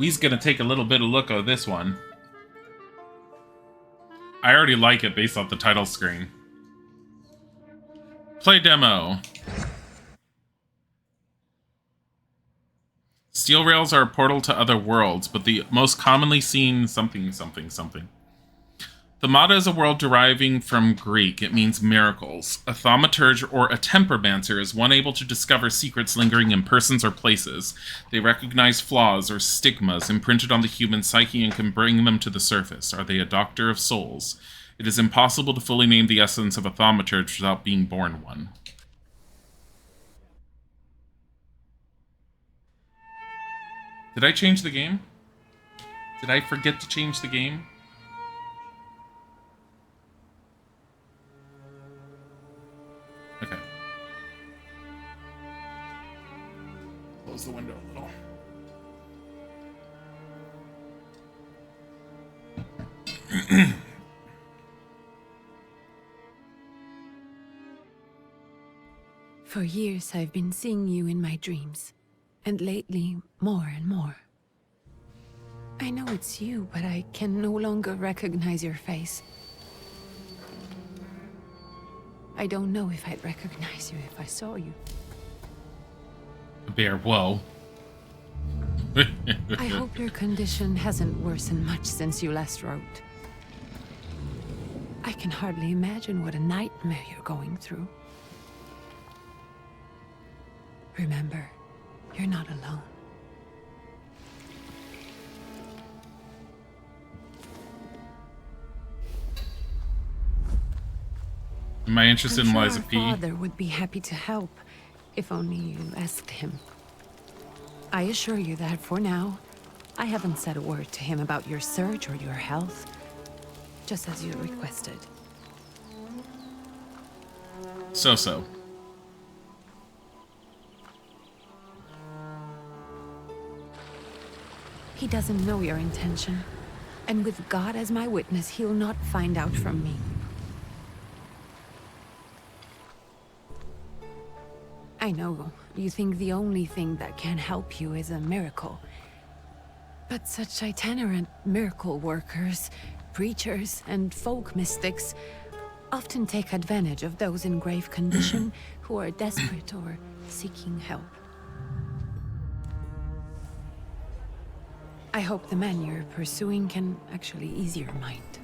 We's gonna take a little bit of look at this one. I already like it based off the title screen. Play demo. Steel rails are a portal to other worlds, but the most commonly seen something. Thaumaturge is a world deriving from Greek. It means miracles. A thaumaturge or a tempermancer is one able to discover secrets lingering in persons or places. They recognize flaws or stigmas imprinted on the human psyche and can bring them to the surface. Are they a doctor of souls? It is impossible to fully name the essence of a thaumaturge without being born one. Did I change the game? Did I forget to change the game? Okay. Close the window a little. For years I've been seeing you in my dreams, and lately more and more. I know it's you, but I can no longer recognize your face. I don't know if I'd recognize you if I saw you. Bear, whoa. I hope your condition hasn't worsened much since you last wrote. I can hardly imagine what a nightmare you're going through. Remember, you're not alone. Am I interested in Liza P? Our father would be happy to help, if only you asked him. I assure you that for now, I haven't said a word to him about your search or your health, just as you requested. So. He doesn't know your intention, and with God as my witness, he'll not find out from me. I know, you think the only thing that can help you is a miracle. But such itinerant miracle workers, preachers, and folk mystics often take advantage of those in grave condition who are desperate or seeking help. I hope the man you're pursuing can actually ease your mind.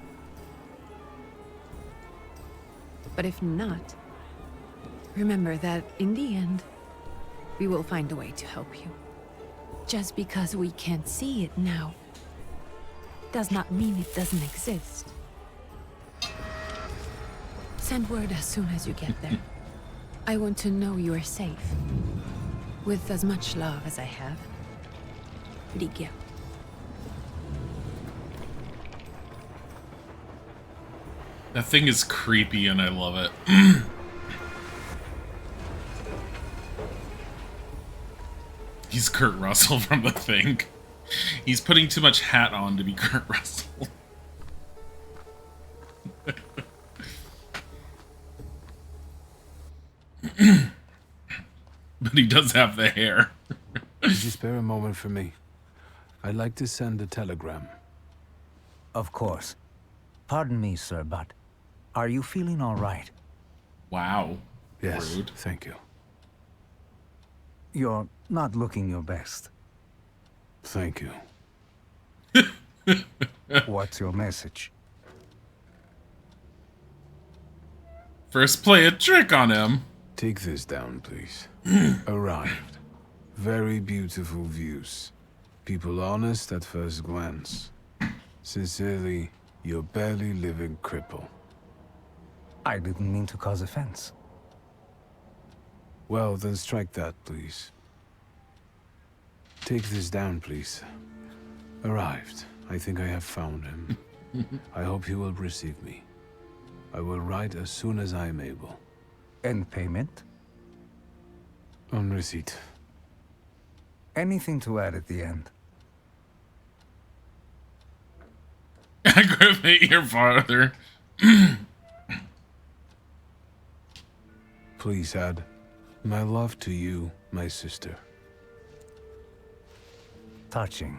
But if not, remember that in the end, we will find a way to help you. Just because we can't see it now, does not mean it doesn't exist. Send word as soon as you get there. I want to know you are safe. With as much love as I have. Ligia. That thing is creepy and I love it. He's Kurt Russell from The Thing. He's putting too much hat on to be Kurt Russell. But he does have the hair. Could you spare a moment for me? I'd like to send a telegram. Of course. Pardon me, sir, but are you feeling all right? Wow. Yes, Rude. thank you. You're not looking your best. Thank you. What's your message? First play a trick on him. Take this down, please. Arrived. Very beautiful views. People honest at first glance. Sincerely, your barely living cripple. I didn't mean to cause offense. Well, then strike that, please. Take this down, please. Arrived. I think I have found him. I hope he will receive me. I will write as soon as I am able. And payment? On receipt. Anything to add at the end? Aggravate your father. Please add, my love to you, my sister. Touching.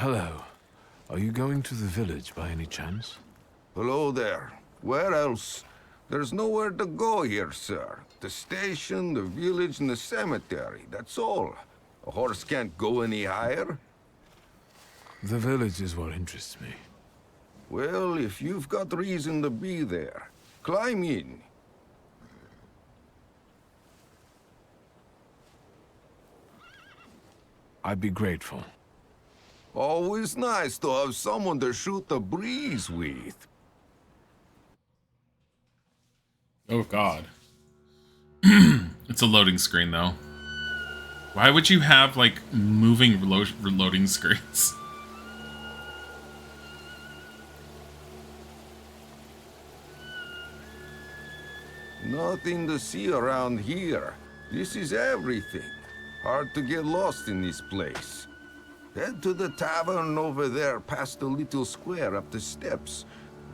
Hello. Are you going to the village by any chance? Hello there. Where else? There's nowhere to go here, sir. The station, the village, and the cemetery. That's all. A horse can't go any higher. The village is what interests me. Well, if you've got reason to be there, climb in. I'd be grateful. Always nice to have someone to shoot the breeze with. Oh, God. It's a loading screen, though. Why would you have, like, moving reloading screens? Nothing to see around here. This is everything. Hard to get lost in this place. Head to the tavern over there past the little square up the steps.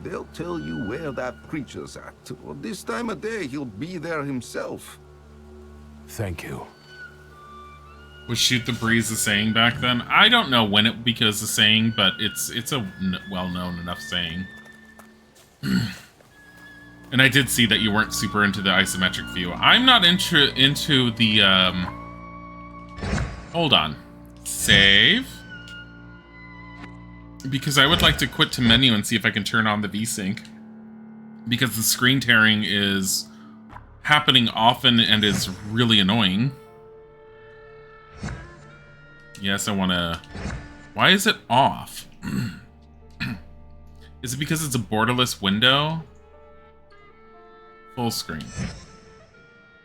They'll tell you where that preacher's at. Well, this time of day, he'll be there himself. Thank you. Was shoot the breeze a saying back then? I don't know when it became a saying, but it's a well-known enough saying. And I did see that you weren't super into the isometric view. I'm not into the, Hold on. Save? Because I would like to quit to menu and see if I can turn on the VSync. Because the screen tearing is happening often and is really annoying. Yes, I want to... Why is it off? Is it because it's a borderless window? Full screen.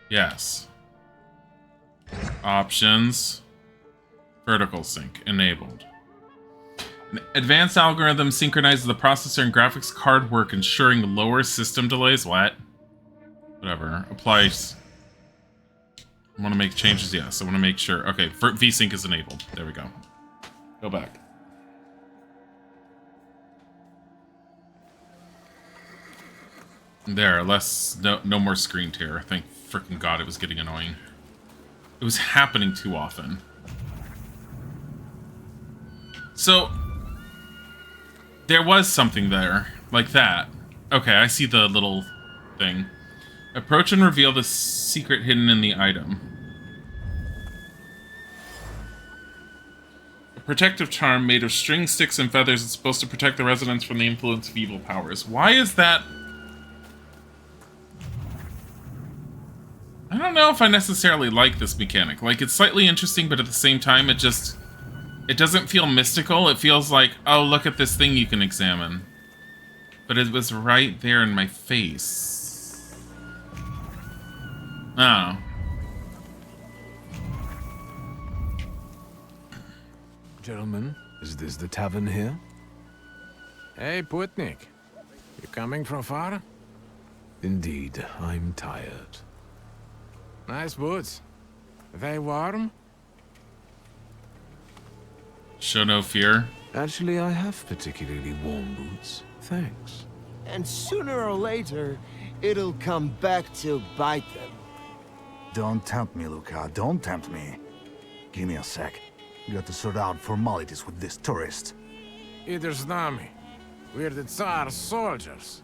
Yes. Options. Vertical sync enabled. An advanced algorithm synchronizes the processor and graphics card work, ensuring lower system delays. What? Whatever. Applies. I want to make changes. Yes, I want to make sure. Okay, VSync is enabled. There we go. Go back. There, no more screen tear. Thank freaking God it was getting annoying. It was happening too often. So, there was something there, like that. Okay, I see the little thing. Approach and reveal the secret hidden in the item. A protective charm made of string, sticks, and feathers is supposed to protect the residents from the influence of evil powers. Why is that? I don't know if I necessarily like this mechanic. Like, it's slightly interesting, but at the same time, it doesn't feel mystical. It feels like, oh, look at this thing you can examine. But it was right there in my face. Oh. Gentlemen, is this the tavern here? Hey, Putnik. You coming from far? Indeed, I'm tired. Nice boots. They warm? Show no fear. Actually, I have particularly warm boots. Thanks. And sooner or later, it'll come back to bite them. Don't tempt me, Luca. Don't tempt me. Give me a sec. We got to sort out formalities with this tourist. Either's nami. We're the Tsar's soldiers.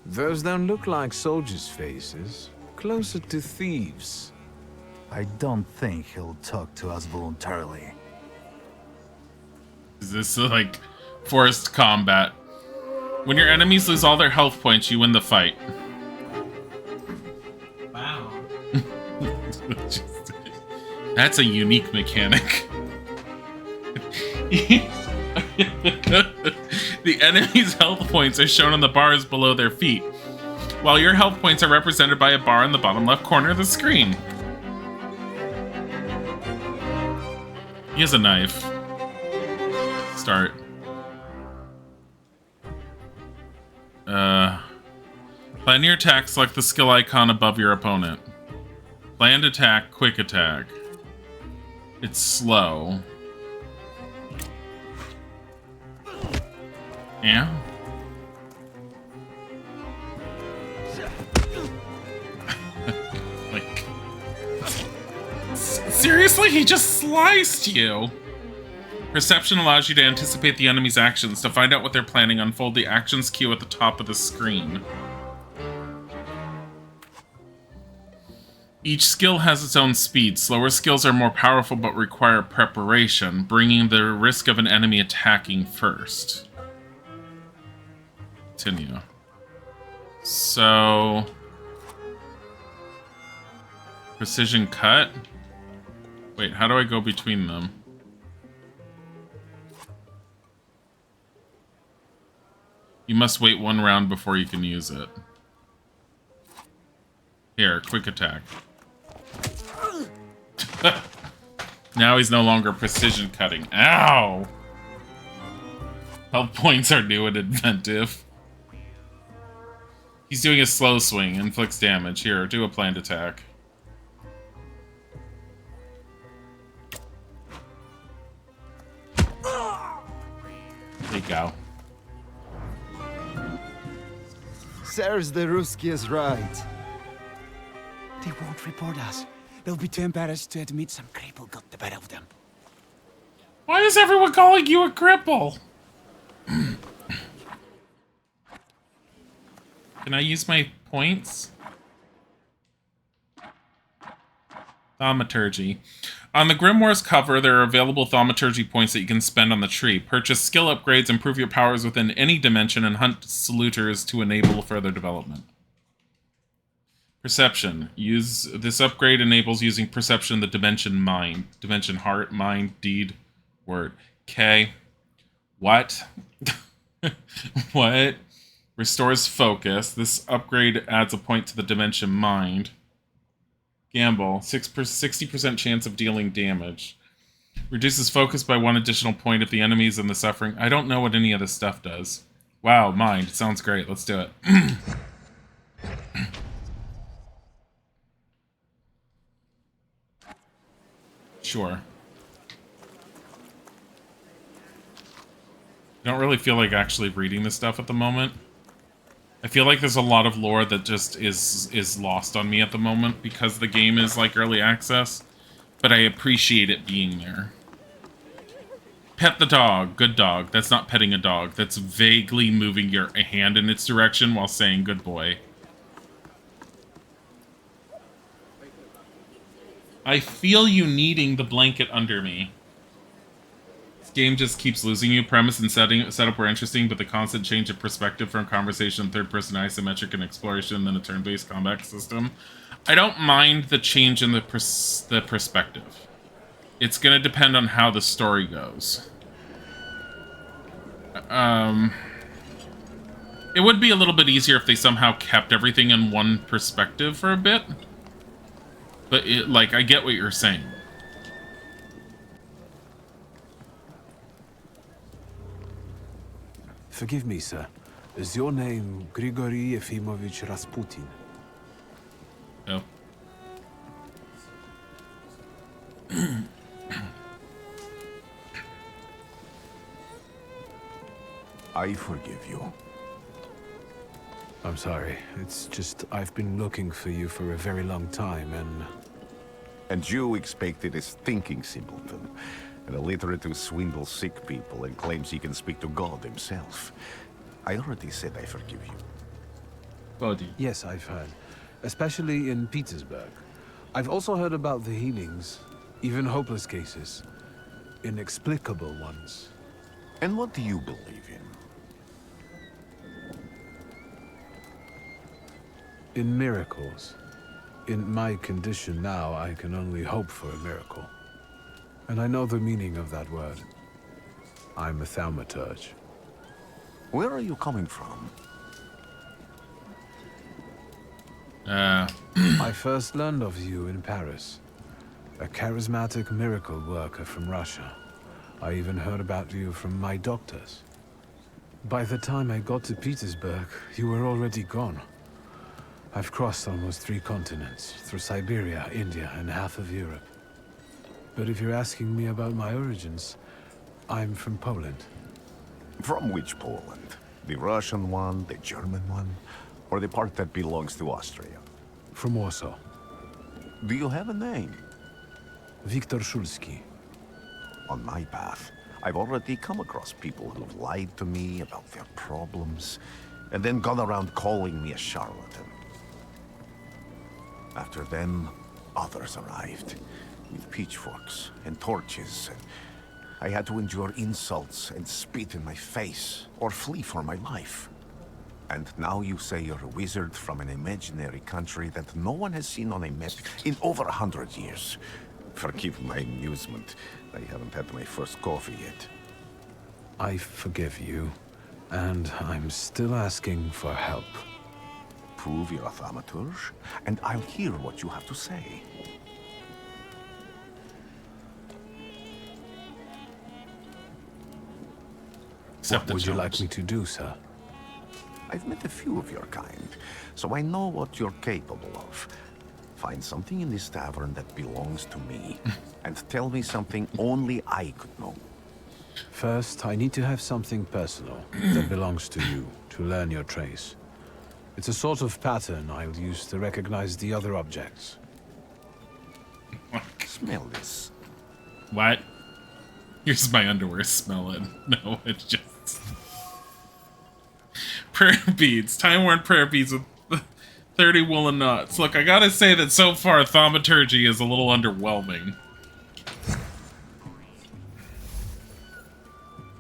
Those don't look like soldiers' faces. Closer to thieves. I don't think he'll talk to us voluntarily. Is this like forced combat? When your enemies lose all their health points, you win the fight. Wow. That's a unique mechanic. The enemy's health points are shown on the bars below their feet, while your health points are represented by a bar in the bottom left corner of the screen. He has a knife. Start. Plan your attack, select the skill icon above your opponent. Planned attack, quick attack. It's slow. Yeah. Like, seriously, he just sliced you. Perception allows you to anticipate the enemy's actions. To find out what they're planning, unfold the actions queue at the top of the screen. Each skill has its own speed. Slower skills are more powerful but require preparation, bringing the risk of an enemy attacking first. Continue. So... Precision cut? Wait, how do I go between them? You must wait one round before you can use it. Here, quick attack. Now he's no longer precision cutting. Ow! Health points are new and inventive. He's doing a slow swing, inflicts damage. Here, do a planned attack. There you go. Sirs, the Ruski is right. They won't report us. They'll be too embarrassed to admit some cripple got the better of them. Why is everyone calling you a cripple? Can I use my points? Thaumaturge. On the Grimoire's cover, there are available Thaumaturge points that you can spend on the tree. Purchase skill upgrades, improve your powers within any dimension, and hunt saluters to enable further development. Perception. Use this upgrade enables using perception in the dimension mind. Dimension heart, mind, deed, word. Okay. What? What? Restores focus. This upgrade adds a point to the dimension mind. Gamble. 60% chance of dealing damage. Reduces focus by 1 additional point if the enemy is in the suffering. I don't know what any of this stuff does. Wow, mind. It sounds great. Let's do it. Sure. I don't really feel like actually reading this stuff at the moment. I feel like there's a lot of lore that just is lost on me at the moment because the game is like early access, but I appreciate it being there. Pet the dog. Good dog. That's not petting a dog. That's vaguely moving your hand in its direction while saying good boy. I feel you needing the blanket under me. This game just keeps losing you. Premise and setup were interesting, but the constant change of perspective from conversation, third-person isometric, and exploration, then a turn-based combat system. I don't mind the change in the perspective. It's going to depend on how the story goes. It would be a little bit easier if they somehow kept everything in one perspective for a bit. But, I get what you're saying. Forgive me, sir. Is your name Grigory Yefimovich Rasputin? No. I forgive you. I'm sorry. It's just I've been looking for you for a very long time, and... And you expected a thinking simpleton, an illiterate who swindles sick people and claims he can speak to God himself. I already said I forgive you. Body. Yes, I've heard. Especially in Petersburg. I've also heard about the healings, even hopeless cases. Inexplicable ones. And what do you believe in? In miracles. In my condition now, I can only hope for a miracle. And I know the meaning of that word. I'm a Thaumaturge. Where are you coming from? I first learned of you in Paris. A charismatic miracle worker from Russia. I even heard about you from my doctors. By the time I got to Petersburg, you were already gone. I've crossed almost 3 continents, through Siberia, India, and half of Europe. But if you're asking me about my origins, I'm from Poland. From which Poland? The Russian one, the German one, or the part that belongs to Austria? From Warsaw. Do you have a name? Wiktor Szulski. On my path, I've already come across people who've lied to me about their problems, and then gone around calling me a charlatan. After them, others arrived, with pitchforks and torches, and I had to endure insults and spit in my face, or flee for my life. And now you say you're a wizard from an imaginary country that no one has seen on a map in over 100 years. Forgive my amusement. I haven't had my first coffee yet. I forgive you, and I'm still asking for help. Prove you're a Thaumaturge, and I'll hear what you have to say. What would you like me to do, sir? I've met a few of your kind, so I know what you're capable of. Find something in this tavern that belongs to me, and tell me something only I could know. First, I need to have something personal that belongs to you to learn your trace. It's a sort of pattern I'll use to recognize the other objects. Smell this. What? Here's my underwear, smell it. No, it's just... Prayer beads. Time-worn prayer beads with 30 woolen knots. Look, I gotta say that so far, Thaumaturge is a little underwhelming.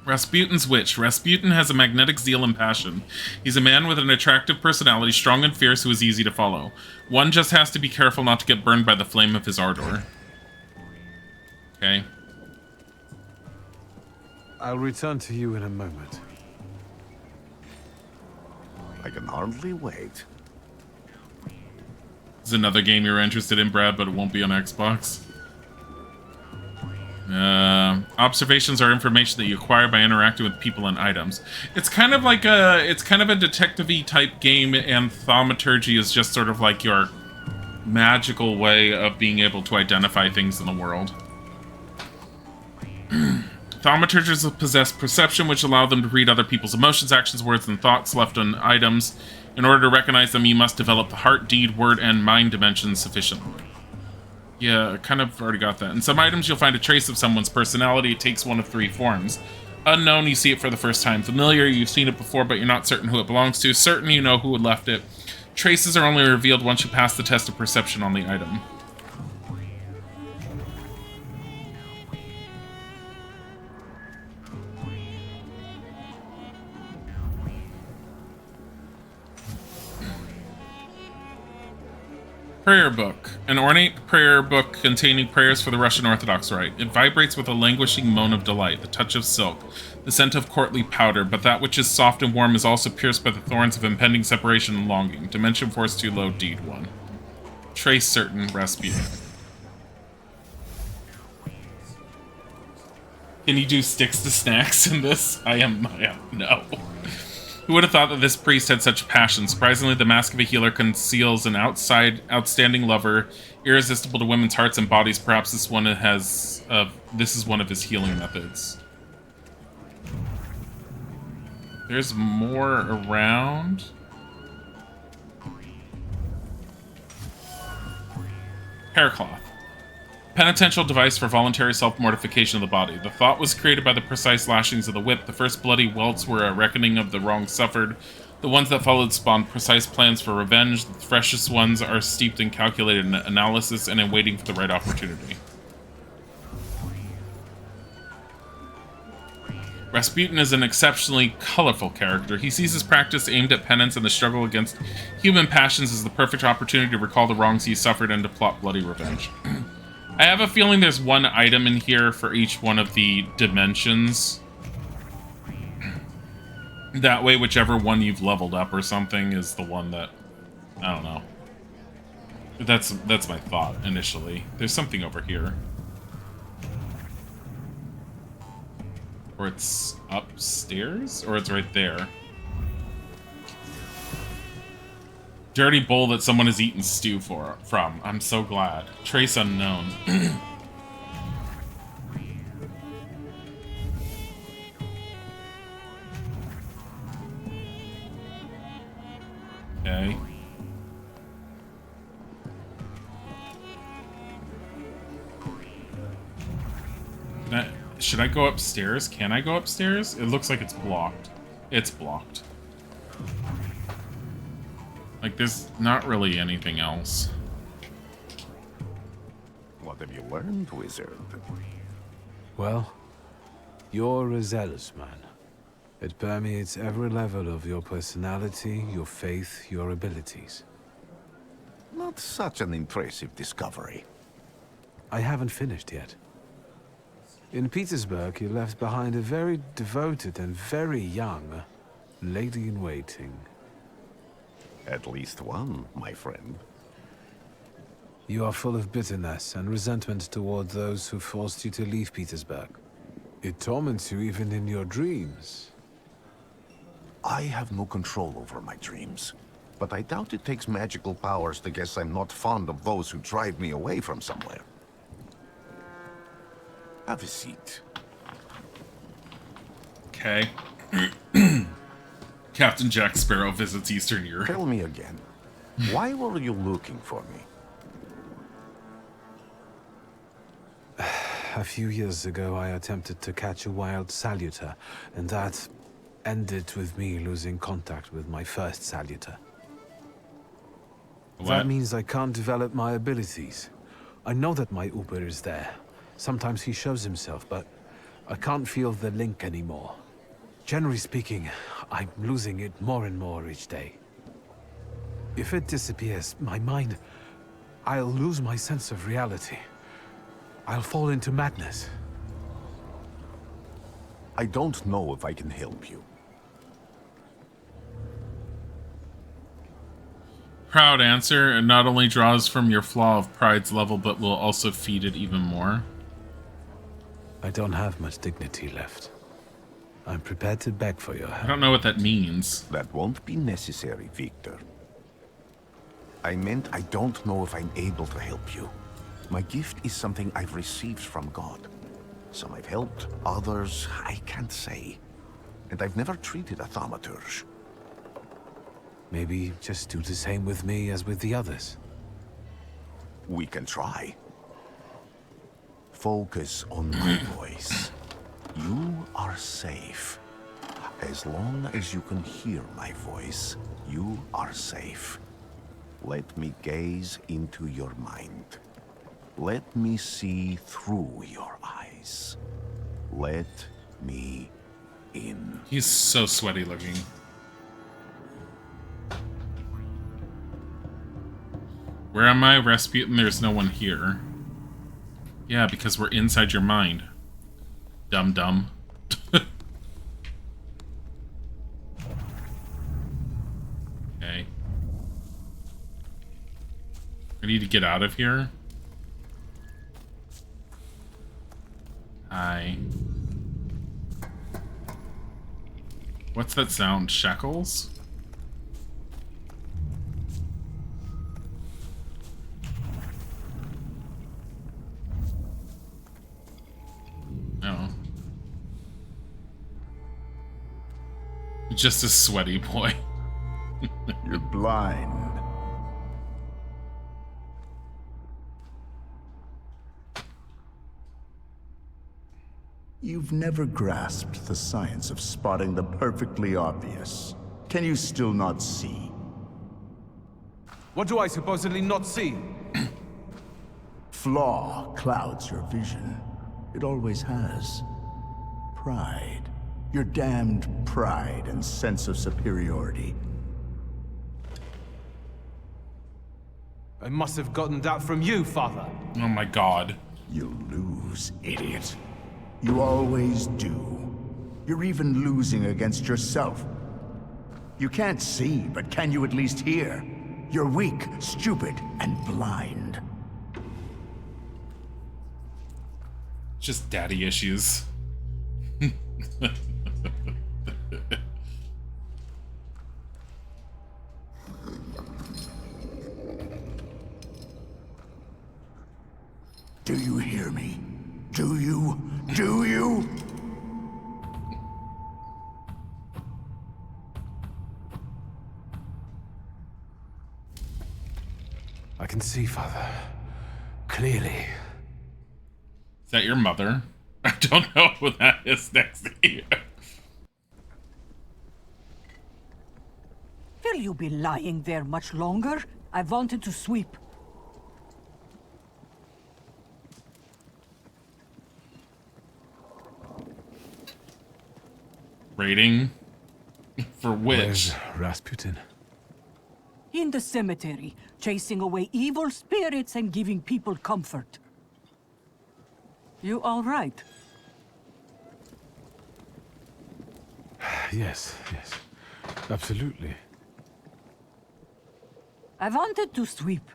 Rasputin's witch. Rasputin has a magnetic zeal and passion. He's a man with an attractive personality, strong and fierce, who is easy to follow. One just has to be careful not to get burned by the flame of his ardor. Okay. I'll return to you in a moment. I can hardly wait. This is another game you're interested in, Brad, but it won't be on Xbox. Observations are information that you acquire by interacting with people and items. It's kind of like a detective-y type game, and Thaumaturge is just sort of like your magical way of being able to identify things in the world. Thaumaturges possess perception, which allow them to read other people's emotions, actions, words, and thoughts left on items. In order to recognize them, you must develop the heart, deed, word, and mind dimensions sufficiently. Yeah, I kind of already got that. In some items, you'll find a trace of someone's personality. It takes one of three forms. Unknown, you see it for the first time. Familiar, you've seen it before, but you're not certain who it belongs to. Certain, you know who had left it. Traces are only revealed once you pass the test of perception on the item. Prayer book. An ornate prayer book containing prayers for the Russian Orthodox Rite. It vibrates with a languishing moan of delight, the touch of silk, the scent of courtly powder, but that which is soft and warm is also pierced by the thorns of impending separation and longing. Dimension force too low, deed 1. Trace certain, Rasputin. Can you do sticks to snacks in this? I am no. Who would have thought that this priest had such passion? Surprisingly, the mask of a healer conceals an outstanding lover, irresistible to women's hearts and bodies. Perhaps this is one of his healing methods. There's more around. Haircloth. Penitential device for voluntary self-mortification of the body. The thought was created by the precise lashings of the whip. The first bloody welts were a reckoning of the wrongs suffered. The ones that followed spawned precise plans for revenge. The freshest ones are steeped in calculated analysis and in waiting for the right opportunity. Rasputin is an exceptionally colorful character. He sees his practice aimed at penance and the struggle against human passions as the perfect opportunity to recall the wrongs he suffered and to plot bloody revenge. I have a feeling there's one item in here for each one of the dimensions. That way, whichever one you've leveled up or something is the one that... I don't know. That's my thought, initially. There's something over here. Or it's upstairs? Or it's right there. Dirty bowl that someone has eaten stew from. I'm so glad. Trace unknown. Okay. Should I go upstairs? Can I go upstairs? It looks like it's blocked. It's blocked. Like, there's not really anything else. What have you learned, wizard? Well, you're a zealous man. It permeates every level of your personality, your faith, your abilities. Not such an impressive discovery. I haven't finished yet. In Petersburg, you left behind a very devoted and very young lady-in-waiting. At least one, my friend. You are full of bitterness and resentment toward those who forced you to leave Petersburg. It torments you even in your dreams. I have no control over my dreams, but I doubt it takes magical powers to guess I'm not fond of those who drive me away from somewhere. Have a seat. Okay. Captain Jack Sparrow visits Eastern Europe. Tell me again, why were you looking for me? A few years ago, I attempted to catch a wild saluter, and that ended with me losing contact with my first saluter. What? That means I can't develop my abilities. I know that my Uber is there. Sometimes he shows himself, but I can't feel the link anymore. Generally speaking, I'm losing it more and more each day. If it disappears, my mind... I'll lose my sense of reality. I'll fall into madness. I don't know if I can help you. Proud answer. It not only draws from your flaw of pride's level, but will also feed it even more. I don't have much dignity left. I'm prepared to beg for your help. I don't know what that means. That won't be necessary, Victor. I meant I don't know if I'm able to help you. My gift is something I've received from God. Some I've helped, others I can't say. And I've never treated a Thaumaturge. Maybe just do the same with me as with the others. We can try. Focus on my voice. You are safe. As long as you can hear my voice, you are safe. Let me gaze into your mind. Let me see through your eyes. Let me in. He's so sweaty looking. Where am I? Rasputin, there's no one here. Yeah, because we're inside your mind. Dum-dum. Okay. I need to get out of here. Hi. What's that sound? Shackles? No. Just a sweaty boy. You're blind. You've never grasped the science of spotting the perfectly obvious. Can you still not see? What do I supposedly not see? Flaw clouds your vision. It always has. Pride. Your damned pride and sense of superiority. I must have gotten that from you, Father. Oh my god. You'll lose, idiot. You always do. You're even losing against yourself. You can't see, but can you at least hear? You're weak, stupid, and blind. Just daddy issues. Do you hear me? Do you? Do you? I can see, Father. Clearly. Is that your mother? I don't know who that is next to you. Will you be lying there much longer? I wanted to sweep. Rating? For which? Where's Rasputin? In the cemetery, chasing away evil spirits and giving people comfort. You all right? Yes, yes. Absolutely. I wanted to sweep.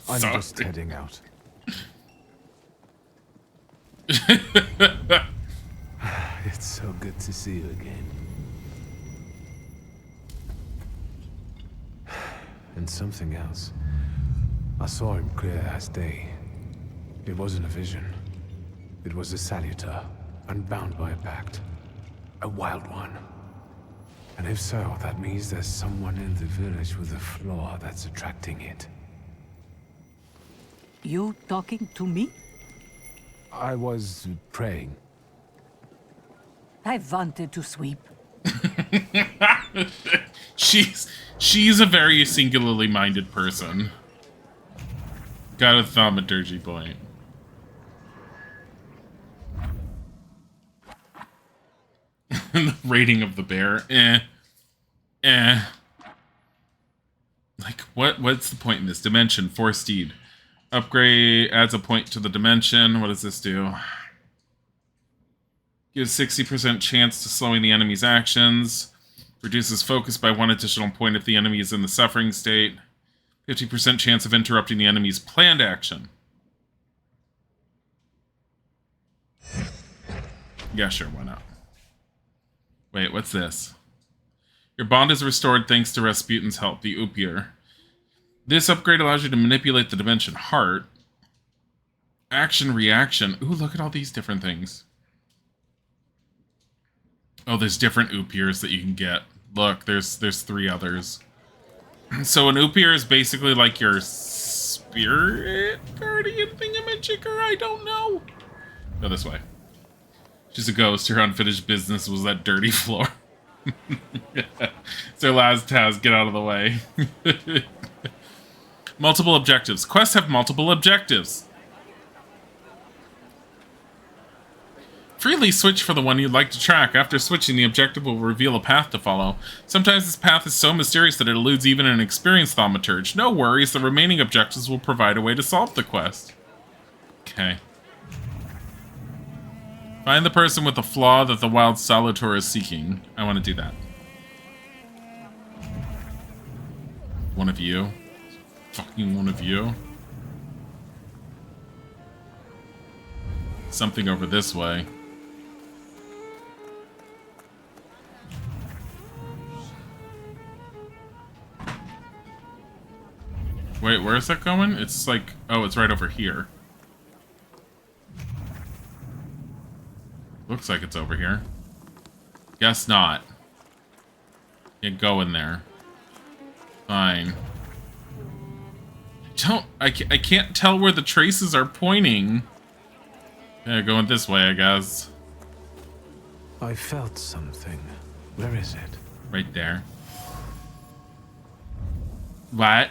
I'm just heading out. It's so good to see you again. And something else. I saw him clear as day. It wasn't a vision. It was a saluter, unbound by a pact. A wild one. And if so, that means there's someone in the village with a flaw that's attracting it. You talking to me? I was praying. I wanted to sweep. She's a very singularly minded person. Got a thaumaturgy point. The rating of the bear, Like, what's the point in this? Dimension, 4 steed. Upgrade adds a point to the dimension. What does this do? Gives 60% chance to slowing the enemy's actions. Reduces focus by 1 additional point if the enemy is in the suffering state. 50% chance of interrupting the enemy's planned action. Yeah, sure, why not? Wait, what's this? Your bond is restored thanks to Rasputin's help, the Upier. This upgrade allows you to manipulate the dimension heart. Action, reaction. Ooh, look at all these different things. Oh, there's different Upiers that you can get. Look, there's 3 others. So an Upier is basically like your spirit guardian thingamajigger? I don't know. Go this way. She's a ghost. Her unfinished business was that dirty floor. It's their last task. Get out of the way. Multiple objectives. Quests have multiple objectives. Freely switch for the one you'd like to track. After switching, the objective will reveal a path to follow. Sometimes this path is so mysterious that it eludes even an experienced thaumaturge. No worries, the remaining objectives will provide a way to solve the quest. Okay. Find the person with the flaw that the wild salutor is seeking. I want to do that. One of you. Fucking one of you. Something over this way. Wait, where is that going? It's like... Oh, it's right over here. Looks like it's over here. Guess not. Can't go in there. Fine. I can't tell where the traces are pointing. Yeah, going this way, I guess. I felt something. Where is it? Right there. What?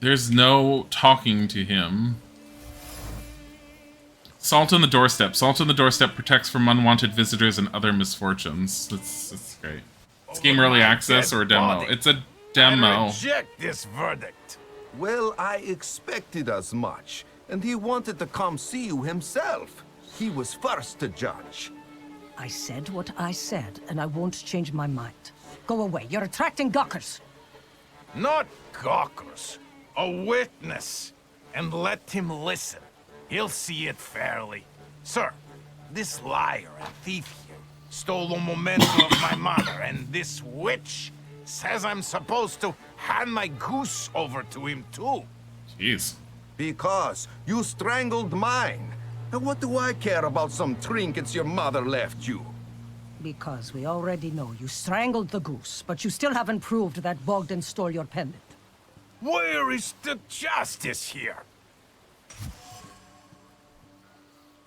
There's no talking to him. Salt on the doorstep. Salt on the doorstep protects from unwanted visitors and other misfortunes. That's great. It's game early access or a demo? It's a demo. I reject this verdict. Well, I expected as much, and he wanted to come see you himself. He was first to judge. I said what I said, and I won't change my mind. Go away. You're attracting gawkers. Not gawkers. A witness. And let him listen. He'll see it fairly. Sir, this liar and thief here stole a memento of my mother, and this witch says I'm supposed to hand my goose over to him too. Jeez. Because you strangled mine. And what do I care about some trinkets your mother left you? Because we already know you strangled the goose, but you still haven't proved that Bogdan stole your pendant. Where is the justice here?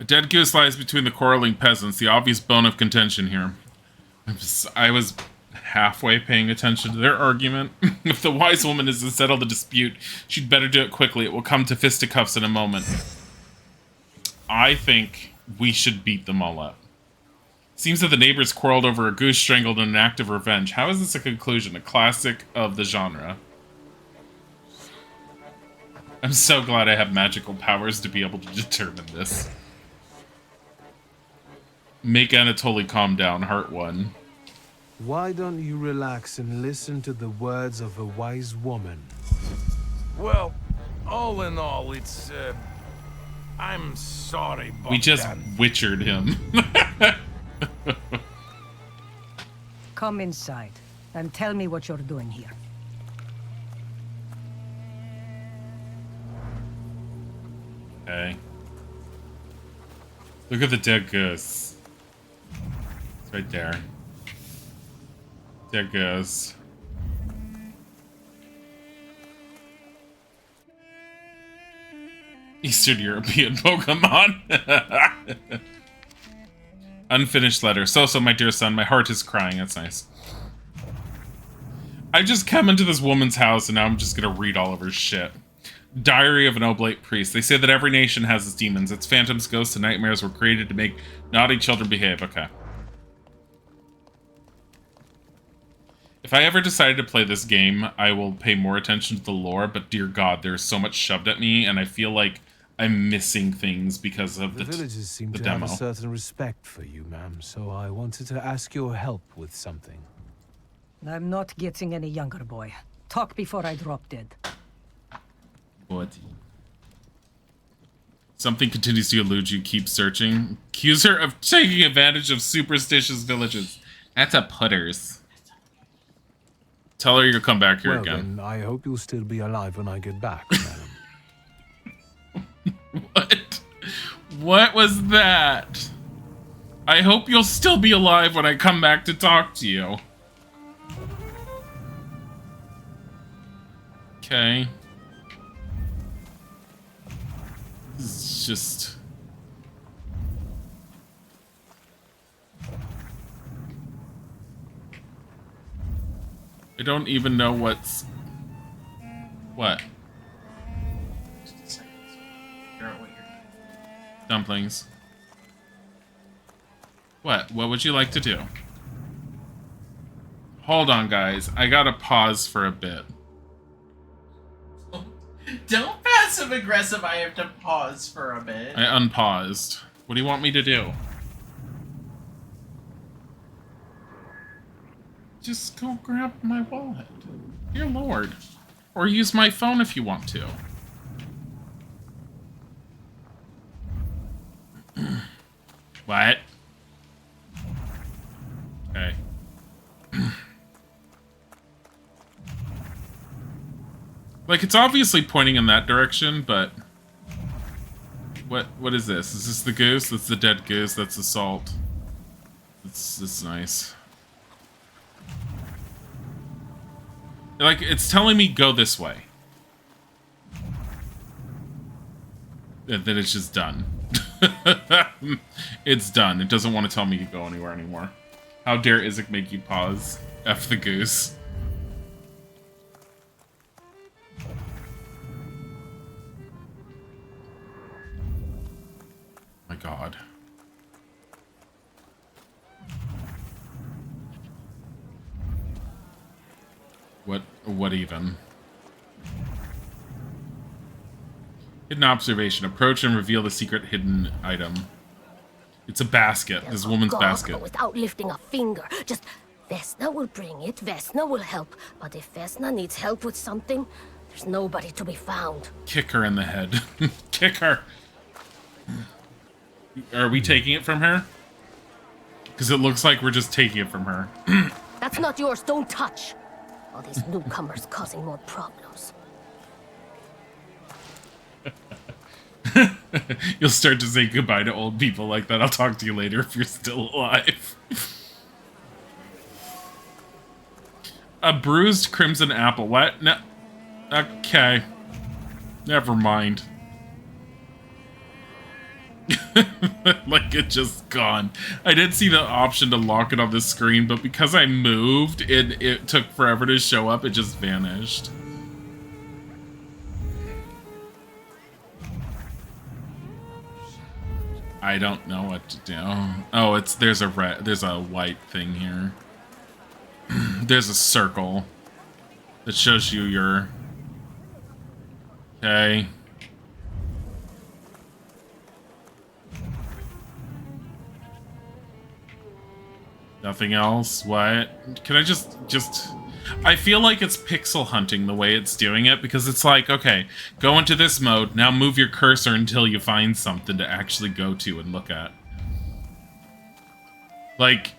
A dead goose lies between the quarreling peasants, the obvious bone of contention here. I was halfway paying attention to their argument. If the wise woman is to settle the dispute, she'd better do it quickly. It will come to fisticuffs in a moment. I think we should beat them all up. Seems that the neighbors quarreled over a goose strangled in an act of revenge. How is this a conclusion? A classic of the genre. I'm so glad I have magical powers to be able to determine this. Make Anatoly calm down, Heart 1. Why don't you relax and listen to the words of a wise woman? Well, all in all, it's, I'm sorry, Bogdan. We just witchered him. Come inside and tell me what you're doing here. Okay. Look at the dead goose. It's right there. Dead goose. Eastern European Pokemon. Unfinished letter. So, my dear son, my heart is crying. That's nice. I just come into this woman's house and now I'm just gonna read all of her shit. Diary of an Oblate Priest. They say that every nation has its demons. Its phantoms, ghosts, and nightmares were created to make naughty children behave. Okay. If I ever decided to play this game, I will pay more attention to the lore, but dear God, there's so much shoved at me, and I feel like I'm missing things because of the villagers seem to demo. have a certain respect for you, ma'am, so I wanted to ask your help with something. I'm not getting any younger, boy. Talk before I drop dead. What? Something continues to elude you. Keep searching. Accuse her of taking advantage of superstitious villages. That's a putters. Tell her you'll come back here again. Then, I hope you'll still be alive when I get back, madam. What? What was that? I hope you'll still be alive when I come back to talk to you. Okay. This is just... I don't even know what's... What? Dumplings. What? What would you like to do? Hold on, guys. I gotta pause for a bit. Don't passive aggressive. I have to pause for a bit. I unpaused. What do you want me to do? Just go grab my wallet. Dear Lord. Or use my phone if you want to. What? Okay. Like, it's obviously pointing in that direction, but... What is this? Is this the goose? That's the dead goose. That's the salt. That's nice. Like, it's telling me go this way. And then it's just done. It's done. It doesn't want to tell me to go anywhere anymore. How dare Isaac make you pause? F the goose. My God. What even? Hidden observation. Approach and reveal the secret hidden item. It's a basket. This woman's basket. Without lifting a finger. Just Vesna will bring it. Vesna will help. But if Vesna needs help with something, there's nobody to be found. Kick her in the head. Kick her. Are we taking it from her? Because it looks like we're just taking it from her. That's not yours. Don't touch. All these newcomers causing more problems. You'll start to say goodbye to old people like that. I'll talk to you later if you're still alive. A bruised crimson apple. What? No. Okay. Never mind. Like, it just gone. I did see the option to lock it on the screen, but because I moved, it took forever to show up. It just vanished. I don't know what to do. Oh, there's a white thing here. There's a circle that shows you your... Okay. Nothing else? What? Can I just... I feel like it's pixel hunting the way it's doing it, because it's like, okay, go into this mode, now move your cursor until you find something to actually go to and look at. Like,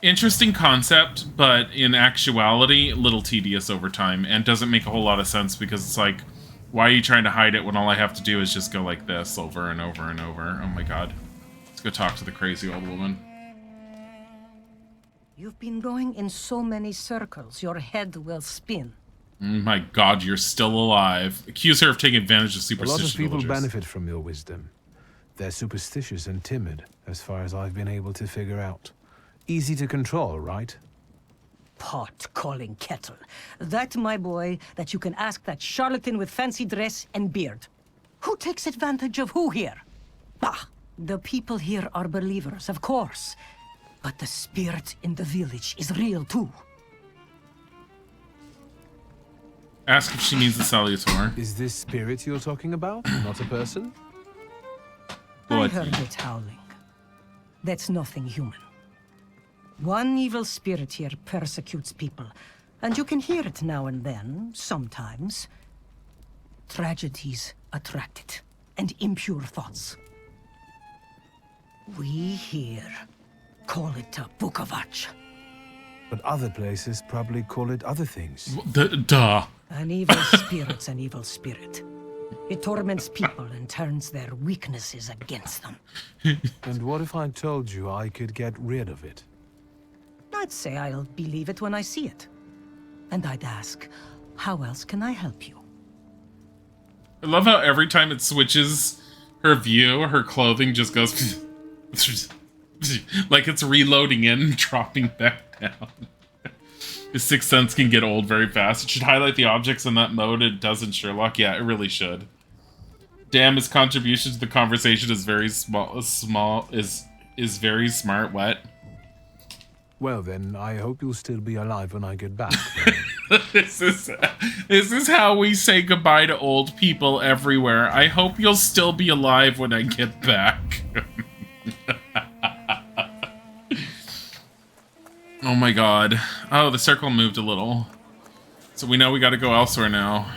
interesting concept, but in actuality, a little tedious over time, and doesn't make a whole lot of sense, because it's like, why are you trying to hide it when all I have to do is just go like this over and over and over? Oh my god. Let's go talk to the crazy old woman. You've been going in so many circles, your head will spin. My god, you're still alive. Accuse her of taking advantage of A superstitious lot of people villagers. benefit from your wisdom. They're superstitious and timid, as far as I've been able to figure out. Easy to control, right? Pot calling kettle. That, my boy, that you can ask that charlatan with fancy dress and beard. Who takes advantage of who here? Bah! The people here are believers, of course. But the spirit in the village is real, too. Ask if she means the Salutor. Is this spirit you're talking about, not a person? I heard it howling. That's nothing human. One evil spirit here persecutes people, and you can hear it now and then, sometimes. Tragedies attract it, and impure thoughts. We here call it a Bukavach. But other places probably call it other things. Duh. An evil spirit's an evil spirit. It torments people and turns their weaknesses against them. And what if I told you I could get rid of it? I'd say I'll believe it when I see it. And I'd ask, how else can I help you? I love how every time it switches her view, her clothing just goes... like it's reloading in and dropping back down. The Sixth Sense can get old very fast. It should highlight the objects in that mode. It does in Sherlock. Yeah, it really should. Damn, his contribution to the conversation is very is very smart. What? Well then, I hope you'll still be alive when I get back. This is how we say goodbye to old people everywhere. I hope you'll still be alive when I get back. Oh my god. Oh, the circle moved a little. So we know we gotta go elsewhere now.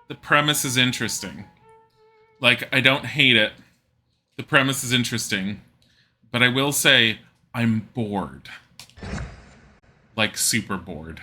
The premise is interesting. Like, I don't hate it. The premise is interesting. But I will say, I'm bored. Like, super bored.